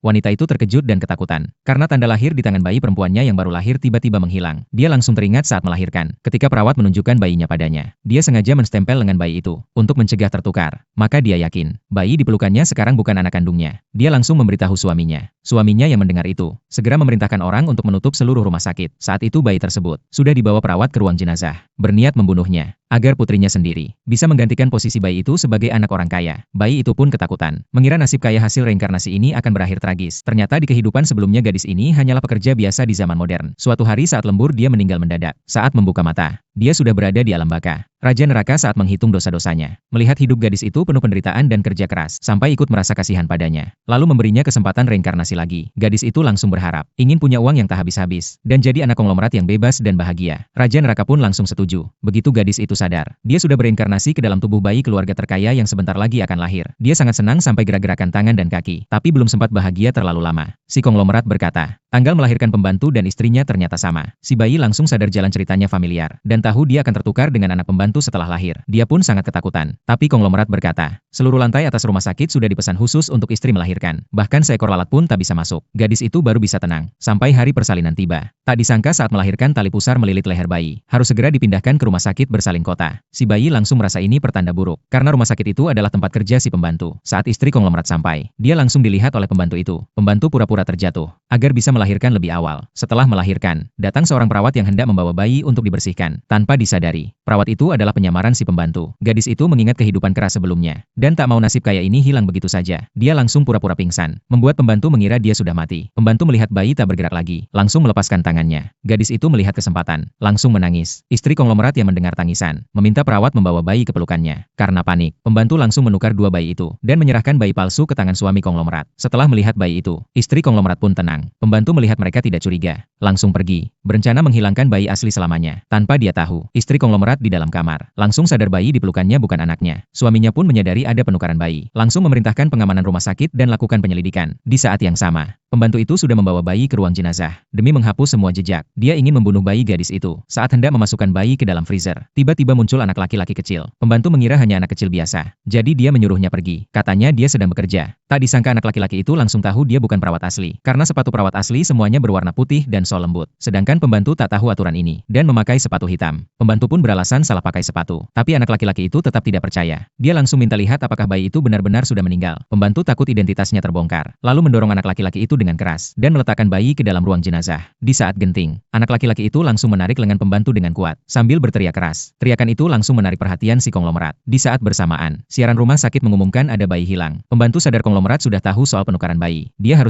Wanita itu terkejut dan ketakutan, karena tanda lahir di tangan bayi perempuannya yang baru lahir tiba-tiba menghilang. Dia langsung teringat saat melahirkan, ketika perawat menunjukkan bayinya padanya. Dia sengaja menstempel lengan bayi itu, untuk mencegah tertukar. Maka dia yakin, bayi di pelukannya sekarang bukan anak kandungnya. Dia langsung memberitahu suaminya. Suaminya yang mendengar itu, segera memerintahkan orang untuk menutup seluruh rumah sakit. Saat itu bayi tersebut, sudah dibawa perawat ke ruang jenazah, berniat membunuhnya, agar putrinya sendiri bisa menggantikan posisi bayi itu sebagai anak orang kaya. Bayi itu pun ketakutan, mengira nasib kaya hasil reinkarnasi ini akan berakhir tragis. Ternyata di kehidupan sebelumnya gadis ini hanyalah pekerja biasa di zaman modern. Suatu hari saat lembur dia meninggal mendadak. Saat membuka mata, dia sudah berada di alam baka, Raja Neraka saat menghitung dosa-dosanya. Melihat hidup gadis itu penuh penderitaan dan kerja keras, sampai ikut merasa kasihan padanya. Lalu memberinya kesempatan reinkarnasi lagi. Gadis itu langsung berharap, ingin punya uang yang tak habis-habis, dan jadi anak konglomerat yang bebas dan bahagia. Raja Neraka pun langsung setuju. Begitu gadis itu sadar, dia sudah bereinkarnasi ke dalam tubuh bayi keluarga terkaya yang sebentar lagi akan lahir. Dia sangat senang sampai gerak-gerakan tangan dan kaki, tapi belum sempat bahagia terlalu lama. Si konglomerat berkata, tanggal melahirkan pembantu dan istrinya ternyata sama. Si bayi langsung sadar jalan ceritanya familiar, dan tahu dia akan tertukar dengan anak pembantu setelah lahir. Dia pun sangat ketakutan. Tapi konglomerat berkata, seluruh lantai atas rumah sakit sudah dipesan khusus untuk istri melahirkan. Bahkan seekor lalat pun tak bisa masuk. Gadis itu baru bisa tenang, sampai hari persalinan tiba. Tak disangka saat melahirkan tali pusar melilit leher bayi. Harus segera dipindahkan ke rumah sakit bersalin kota. Si bayi langsung merasa ini pertanda buruk, karena rumah sakit itu adalah tempat kerja si pembantu. Saat istri konglomerat sampai, dia langsung dilihat oleh pembantu itu. Pembantu pura-pura terjatuh, agar bisa melahirkan lebih awal. Setelah melahirkan, datang seorang perawat yang hendak membawa bayi untuk dibersihkan. Tanpa disadari, perawat itu adalah penyamaran si pembantu. Gadis itu mengingat kehidupan keras sebelumnya, dan tak mau nasib kaya ini hilang begitu saja. Dia langsung pura-pura pingsan, membuat pembantu mengira dia sudah mati. Pembantu melihat bayi tak bergerak lagi, langsung melepaskan tangannya. Gadis itu melihat kesempatan, langsung menangis. Istri konglomerat yang mendengar tangisan, meminta perawat membawa bayi ke pelukannya. Karena panik, pembantu langsung menukar dua bayi itu, dan menyerahkan bayi palsu ke tangan suami konglomerat. Setelah melihat bayi itu, istri konglomerat pun tenang. Pembantu melihat mereka tidak curiga, langsung pergi, berencana menghilangkan bayi asli selamanya. Tanpa dia tahu, istri konglomerat di dalam kamar, langsung sadar bayi di pelukannya bukan anaknya. Suaminya pun menyadari ada penukaran bayi, langsung memerintahkan pengamanan rumah sakit dan lakukan penyelidikan. Di saat yang sama, pembantu itu sudah membawa bayi ke ruang jenazah, demi menghapus semua jejak. Dia ingin membunuh bayi gadis itu. Saat hendak memasukkan bayi ke dalam freezer, tiba-tiba muncul anak laki-laki kecil. Pembantu mengira hanya anak kecil biasa, jadi dia menyuruhnya pergi. Katanya dia sedang bekerja. Tak disangka anak laki-laki itu langsung tahu dia bukan perawat asli, karena sepatu perawat asli semuanya berwarna putih dan sol lembut. Sedangkan pembantu tak tahu aturan ini, dan memakai sepatu hitam. Pembantu pun beralasan salah pakai sepatu. Tapi anak laki-laki itu tetap tidak percaya. Dia langsung minta lihat apakah bayi itu benar-benar sudah meninggal. Pembantu takut identitasnya terbongkar, lalu mendorong anak laki-laki itu dengan keras, dan meletakkan bayi ke dalam ruang jenazah. Di saat genting, anak laki-laki itu langsung menarik lengan pembantu dengan kuat, sambil berteriak keras. Teriakan itu langsung menarik perhatian si konglomerat. Di saat bersamaan, siaran rumah sakit mengumumkan ada bayi hilang. Pembantu sadar konglomerat sudah tahu soal penukaran bayi. Dia harus